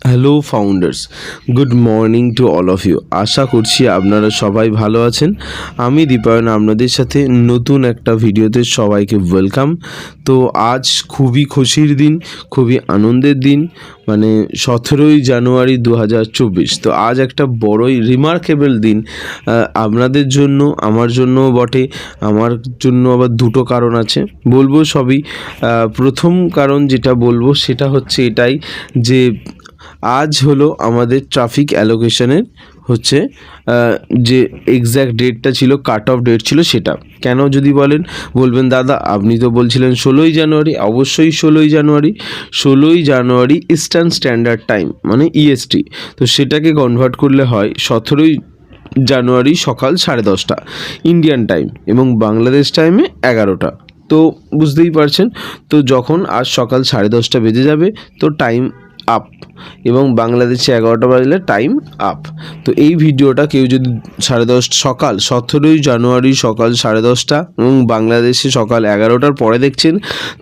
Hello founders, good morning to all of you. আশা করছি আপনারা সবাই ভালো আছেন। আমি দীপায়ন আপনাদের সাথে নতুন একটা ভিডিওতে সবাইকে ওয়েলকাম। তো আজ খুবই খুশির দিন, খুবই আনন্দের দিন, মানে 17ই জানুয়ারি 2024। তো আজ একটা বড়ই রিমার্কেবল দিন আপনাদের জন্য, আমার জন্যও বটে। আমার জন্য আবার দুটো কারণ আছে, বলবো সবই। প্রথম কারণ যেটা বলবো সেটা হচ্ছে এটাই যে আজ হলো আমাদের ট্রাফিক অ্যালোকেশনের হচ্ছে যে এক্স্যাক্ট ডেটটা ছিল, কাট অফ ডেট ছিল সেটা। কেন যদি বলবেন দাদা আপনি তো বলছিলেন 16ই জানুয়ারি। অবশ্যই 16ই জানুয়ারি ইস্টার্ন স্ট্যান্ডার্ড টাইম মানে ইএসটি। তো সেটাকে কনভার্ট করলে হয় 17ই জানুয়ারি সকাল 10:30 ইন্ডিয়ান টাইম, এবং বাংলাদেশ টাইমে 11টা। তো বুঝতেই পারছেন, তো যখন আজ সকাল 10:30 বেজে যাবে তো টাইম আপ, এবং বাংলাদেশে 11টা বাজলে টাইম আপ। তো এই ভিডিওটা কেউ যদি 10:30 সকাল 17ই জানুয়ারি সকাল 10:30 এবং বাংলাদেশে সকাল 11টার পরে দেখছেন,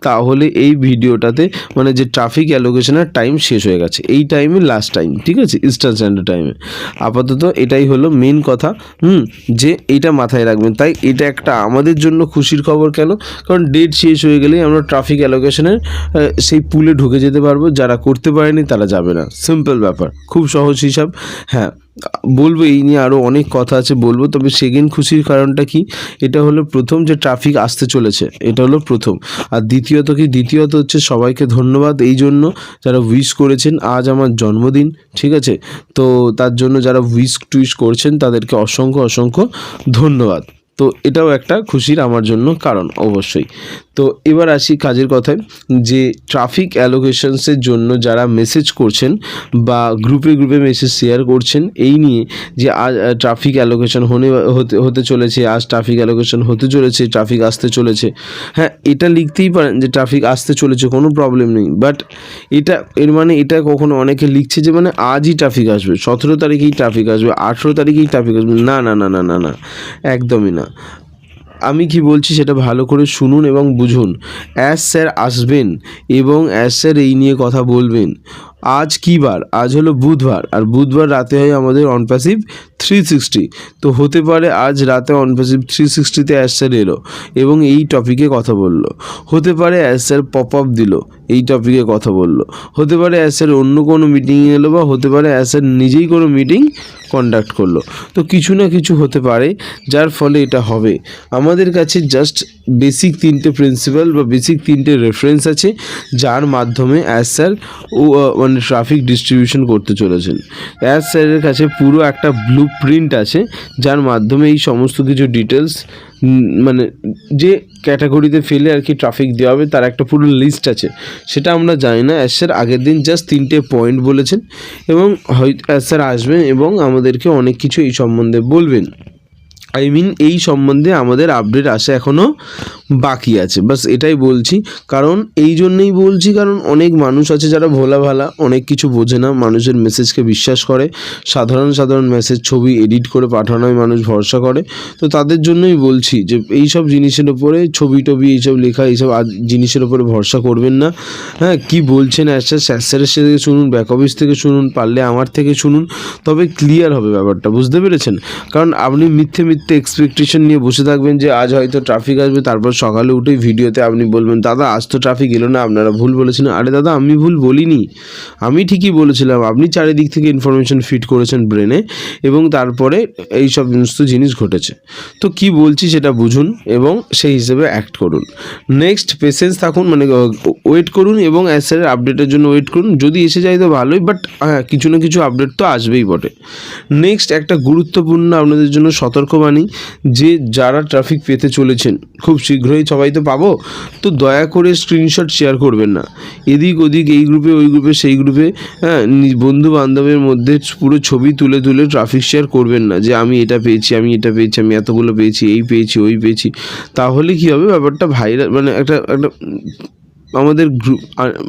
তাহলে এই ভিডিওটাতে মানে যে ট্রাফিক অ্যালোকেশনের টাইম শেষ হয়ে গেছে, এই টাইমে লাস্ট টাইম, ঠিক আছে, ইস্টার্ন স্ট্যান্ডার্ড টাইমে। আপাতত এটাই হলো মেন কথা, যে এইটা মাথায় রাখবেন। তাই এটা একটা আমাদের জন্য খুশির খবর। কেন? কারণ ডেট শেষ হয়ে গেলেই আমরা ট্রাফিক অ্যালোকেশনের সেই পুলে ঢুকে যেতে পারবো। যারা করতে পারেনি তারা যাবে না, সিম্পল ব্যাপার, খুব সহজ হিসাব। হ্যাঁ, বলবো এই নিয়ে আরও অনেক কথা আছে বলবো, তবে সেকেন্ড খুশির কারণটা কি, এটা হলো প্রথম যে ট্রাফিক আসতে চলেছে, এটা হলো প্রথম। আর দ্বিতীয়ত হচ্ছে সবাইকে ধন্যবাদ এই জন্য যারা উইশ করেছেন। আজ আমার জন্মদিন, ঠিক আছে, তো তার জন্য যারা উইশ করছেন তাদেরকে অসংখ্য ধন্যবাদ। তো এটাও একটা খুশির আমার জন্য কারণ অবশ্যই। তো এবার আসি কাজের কথায়, যে ট্রাফিক অ্যালোকেশনসের জন্য যারা মেসেজ করছেন বা গ্রুপে মেসেজ শেয়ার করছেন এই নিয়ে, যে আজ ট্রাফিক অ্যালোকেশন হতে চলেছে, আজ ট্রাফিক অ্যালোকেশন হতে চলেছে, ট্রাফিক আসতে চলেছে। হ্যাঁ, এটা লিখতেই পারেন যে ট্রাফিক আসতে চলেছে, কোনো প্রবলেম নেই। বাট এর মানে এটা কখনো অনেকে লিখছে যে মানে আজই ট্রাফিক আসবে, 17 তারিখেই ট্রাফিক আসবে, 18 তারিখেই ট্রাফিক আসবে। না না না না না না, একদমই না। আমি কি বলছি সেটা ভালো করে শুনুন এবং বুঝুন। অ্যাজ স্যার আসবেন এবং অ্যাজ স্যার এই নিয়ে কথা বলবেন। আজ কী বার? আজ হলো বুধবার, আর বুধবার রাতে হয় আমাদের অনপ্যাসিভ 360। তো হতে পারে আজ রাতে অনপ্যাসিভ 360তে অ্যাজ স্যার এলো এবং এই টপিকে কথা বললো। হতে পারে অ্যাজ স্যার পপ আপ দিল, এই টপিকে কথা বললো। হতে পারে অ্যাজ স্যার অন্য কোনো মিটিংয়ে এলো, বা হতে পারে অ্যাজ স্যার নিজেই কোনো মিটিং কন্ডাক্ট করলো। তো কিছু না কিছু হতে পারে যার ফলে এটা হবে। আমাদের কাছে জাস্ট বেসিক 3টে প্রিন্সিপাল বা বেসিক 3টে রেফারেন্স আছে, যার মাধ্যমে অ্যাজ স্যার মানে ট্রাফিক ডিস্ট্রিবিউশন করতে চলেছেন। অ্যাজ স্যারের কাছে পুরো একটা ব্লু প্রিন্ট আছে, যার মাধ্যমে এই সমস্ত কিছু ডিটেলস মানে যে ক্যাটাগরিতে ফেলে আর কি ট্রাফিক দেওয়া হবে তার একটা পুরো লিস্ট আছে। সেটা আমরা জানি না। অ্যাজ স্যার আগের দিন জাস্ট 3টে পয়েন্ট বলেছেন, এবং হয়তো অ্যাজ স্যার আসবেন এবং আমাদেরকে অনেক কিছু এই সম্বন্ধে বলবেন। এই সম্বন্ধে আমাদের আপডেট আসা এখনও বাকি আছে, বাস এটাই বলছি। কারণ এই জন্যেই বলছি, কারণ অনেক মানুষ আছে যারা ভোলা ভালা, অনেক কিছু বোঝে না, মানুষের মেসেজকে বিশ্বাস করে, সাধারণ মেসেজ ছবি এডিট করে পাঠানোয় মানুষ ভরসা করে। তো তাদের জন্যই বলছি যে এইসব জিনিসের ওপরে ছবি এইসব লেখা, এইসব জিনিসের ওপরে ভরসা করবেন না। হ্যাঁ, কী বলছেন স্যারের থেকে শুনুন, ব্যাক অফিস থেকে শুনুন, পারলে আমার থেকে শুনুন, তবে ক্লিয়ার হবে ব্যাপারটা, বুঝতে পেরেছেন? কারণ আপনি মিথ্যে এক্সপেকটেশন নিয়ে বসে থাকবেন যে আজ হয়তো ট্রাফিক আসবে, তারপর সকালে উঠেই ভিডিওতে আপনি বলবেন দাদা আজ তো ট্রাফিক এলো না, আপনারা ভুল বলেছেন। আরে দাদা, আমি ভুল বলিনি, আমি ঠিকই বলেছিলাম। আপনি চারিদিক থেকে ইনফরমেশন ফিট করেছেন ব্রেনে, এবং তারপরে এই সমস্ত জিনিস ঘটেছে। তো কি বলছি সেটা বুঝুন এবং সেই হিসেবে অ্যাক্ট করুন। নেক্সট পেশেন্স থাকুন, মানে ওয়েট করুন এবং স্যারের আপডেটের জন্য ওয়েট করুন। যদি এসে যায় তো ভালোই, বাট হ্যাঁ, কিছু না কিছু আপডেট তো আসবেই বটে। নেক্সট একটা গুরুত্বপূর্ণ আপনাদের জন্য সতর্কবাণী, যে যারা ট্রাফিক পেতে চলেছেন খুব শীঘ্রই, সবাই তো পাবো, তো দয়া করে স্ক্রিনশট শেয়ার করবেন না এদিক ওদিক, এই গ্রুপে ওই গ্রুপে সেই গ্রুপে। হ্যাঁ, বন্ধু বান্ধবের মধ্যে পুরো ছবি তুলে ট্রাফিক শেয়ার করবেন না, যে আমি এটা পেয়েছি, আমি এতগুলো পেয়েছি, এই পেয়েছি, ওই পেয়েছি। তাহলে কী হবে, ব্যাপারটা ভাইরাল, মানে একটা আমাদের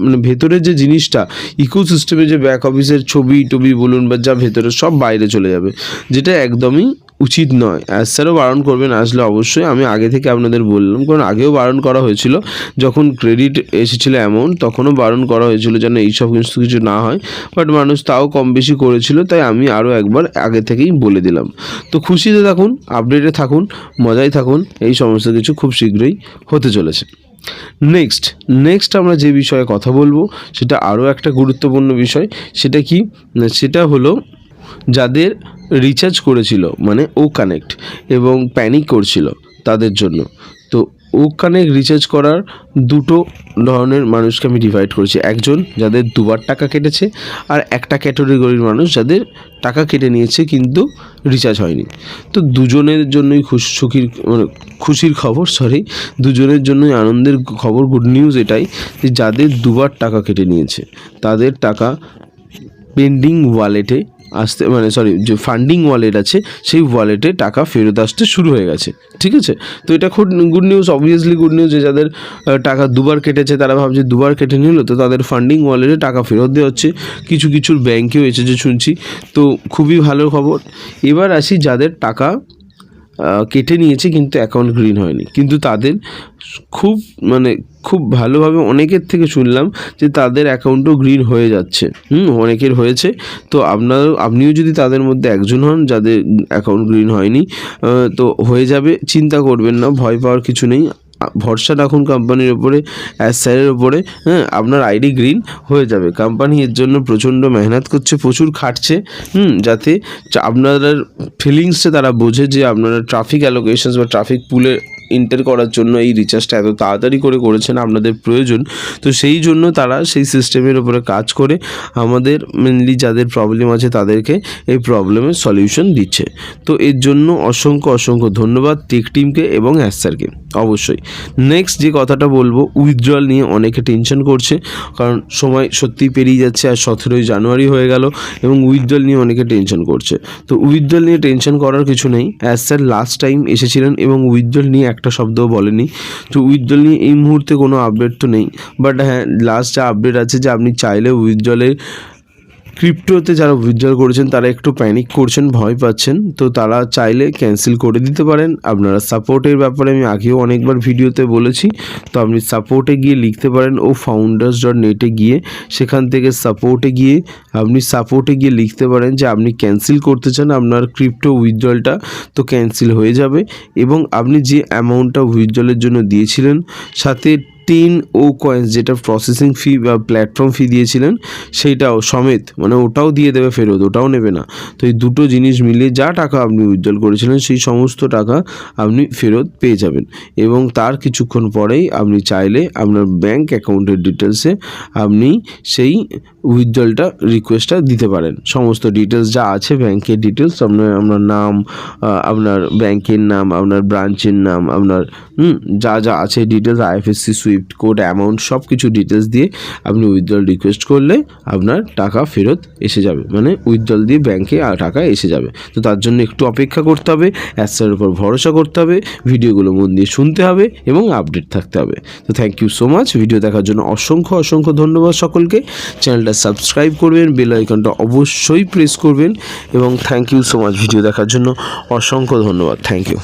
মানে ভেতরের যে জিনিসটা, ইকোসিস্টেমে যে ব্যাক অফিসের ছবি বলুন বা যা ভেতরে সব বাইরে চলে যাবে, যেটা একদমই উচিত নয়। স্যারও বারণ করবেন আসলে অবশ্যই, আমি আগে থেকে আপনাদের বললাম, কারণ আগেও বারণ করা হয়েছিল যখন ক্রেডিট এসেছিলো অ্যামাউন্ট, তখনও বারণ করা হয়েছিল যেন এইসব কিছু না হয়, বাট মানুষ তাও কম বেশি করেছিল, তাই আমি আরও একবার আগে থেকেই বলে দিলাম। তো খুশিতে থাকুন, আপডেটে থাকুন, মজায় থাকুন, এই সমস্ত কিছু খুব শীঘ্রই হতে চলেছে। নেক্সট আমরা যে বিষয়ে কথা বলবো সেটা আরও একটা গুরুত্বপূর্ণ বিষয়। সেটা কি? সেটা হলো যাদের রিচার্জ করেছিল মানে ও কানেক্ট এবং প্যানিক করছিল তাদের জন্য। তো ও কানেক্ট রিচার্জ করার দুটো ধরনের মানুষকে আমি ডিভাইড করেছি। একজন যাদের দুবার টাকা কেটেছে, আর একটা ক্যাটাগরির মানুষ যাদের টাকা কেটে নিয়েছে কিন্তু রিচার্জ হয়নি। তো দুজনের জন্যই খুশির খবর, দুজনের জন্যই আনন্দের খবর, গুড নিউজ এটাই যে যাদের দুবার টাকা কেটে নিয়েছে তাদের টাকা পেন্ডিং ওয়ালেটে আসতে যে ফান্ডিং ওয়ালেট আছে সেই ওয়ালেটে টাকা ফেরত আসতে শুরু হয়ে গেছে। ঠিক আছে, তো এটা খুব good news, obviously good news. যে যাদের টাকা দুবার কেটেছে তারা ভাবছে দুবার কেটে নিল, তো তাদের ফান্ডিং ওয়ালেটে টাকা ফেরত দেওয়া হচ্ছে, কিছুর ব্যাংকেও এসেছে শুনছি, তো খুবই ভালো খবর। এবার আসি যাদের টাকা কেটে নিয়েছে কিন্তু অ্যাকাউন্ট গ্রিন হয়নি, কিন্তু তাদের খুব ভালোভাবে অনেকের থেকে শুনলাম যে তাদের অ্যাকাউন্টও গ্রিন হয়ে যাচ্ছে। অনেকের হয়েছে, তো আপনিও যদি তাদের মধ্যে একজন হন যাদের অ্যাকাউন্ট গ্রিন হয়নি, তো হয়ে যাবে, চিন্তা করবেন না, ভয় পাওয়ার কিছু নেই। ভরসা রাখুন কোম্পানির ওপরে, স্যারের ওপরে। আপনার আইডি গ্রিন হয়ে যাবে। কোম্পানি এর জন্য প্রচণ্ড মেহনত করছে, প্রচুর খাটছে, যাতে আপনার ফিলিংসটা তারা বোঝে যে আপনারা ট্রাফিক অ্যালোকেশনস বা ট্রাফিক পুলে এন্টার করার জন্য এই রিচার্জটা এত তাড়াতাড়ি করেছেন, আপনাদের প্রয়োজন। তো সেই জন্য তারা সেই সিস্টেমের উপরে কাজ করে আমাদের মেনলি যাদের প্রবলেম আছে তাদেরকে এই প্রবলেমের সলিউশন দিচ্ছে। তো এর জন্য অসংখ্য ধন্যবাদ টেক টিমকে এবং স্যারকে। অবশ্যই নেক্সট যে কথাটা বলবো, উইথড্রল নিয়ে অনেকে টেনশন করছে, কারণ সময় সত্যিই পেরিয়ে যাচ্ছে, আর 17ই জানুয়ারি হয়ে গেল এবং উইথড্রল নিয়ে অনেকে টেনশন করছে। তো উইথড্রল নিয়ে টেনশন করার কিছু নেই। স্যার লাস্ট টাইম এসেছিলেন এবং উইথড্রল নিয়ে একটা শব্দও বলেনি। তো উইথড্রল নিয়ে এই মুহূর্তে কোনো আপডেট তো নেই, বাট হ্যাঁ লাস্ট যা আপডেট আছে যে আপনি চাইলে উইথড্রলের ক্রিপ্টোতে যারা উইথড্রল করেছেন তারা একটু প্যানিক করছেন, ভয় পাচ্ছেন, তো তারা চাইলে ক্যান্সেল করে দিতে পারেন। আপনারা সাপোর্টের ব্যাপারে আমি আগেও অনেকবার ভিডিওতে বলেছি, তো আপনি সাপোর্টে গিয়ে লিখতে পারেন founders.net গিয়ে, সেখান থেকে সাপোর্টে গিয়ে লিখতে পারেন যে আপনি ক্যান্সেল করতে চান আপনার ক্রিপ্টো উইথড্রলটা, তো ক্যান্সেল হয়ে যাবে। এবং আপনি যে অ্যামাউন্টটা উইথড্রলের জন্য দিয়েছিলেন সাথে 10 ও কয়েন্স যেটা প্রসেসিং ফি বা প্ল্যাটফর্ম ফি দিয়েছিলেন সেইটাও সমেত, ওটাও দিয়ে দেবে ফেরত, ওটাও নেবে না। তো এই দুটো জিনিস মিলিয়ে যা টাকা আপনি উইথড্রল করেছিলেন সেই সমস্ত টাকা আপনি ফেরত পেয়ে যাবেন। এবং তার কিছুক্ষণ পরেই আপনি চাইলে আপনার ব্যাঙ্ক অ্যাকাউন্টের ডিটেলসে আপনি সেই উইথড্রলটা রিকোয়েস্টটা দিতে পারেন। সমস্ত ডিটেলস যা আছে ব্যাংকের ডিটেলস, আপনার নাম, আপনার ব্যাংকের নাম, আপনার ব্রাঞ্চের নাম, আপনার যা আছে details, IFSC, Swift code, amount, সব কিছু ডিটেলস দিয়ে আপনি উইথড্রল রিকোয়েস্ট করলে আপনার টাকা ফেরত এসে যাবে, উইথড্রল দিয়ে ব্যাংকে টাকা এসে যাবে। তো তার জন্য একটু অপেক্ষা করতে হবে, অ্যাপসের উপর ভরসা করতে হবে, ভিডিওগুলো মন দিয়ে শুনতে হবে এবং আপডেট থাকতে হবে। তো thank you so much, video দেখার জন্য অসংখ্য ধন্যবাদ সকলকে। চ্যানেলটা সাবস্ক্রাইব করবেন, বেল আইকনটা অবশ্যই প্রেস করবেন এবং thank you so much, video দেখার জন্য অসংখ্য ধন্যবাদ। Thank you.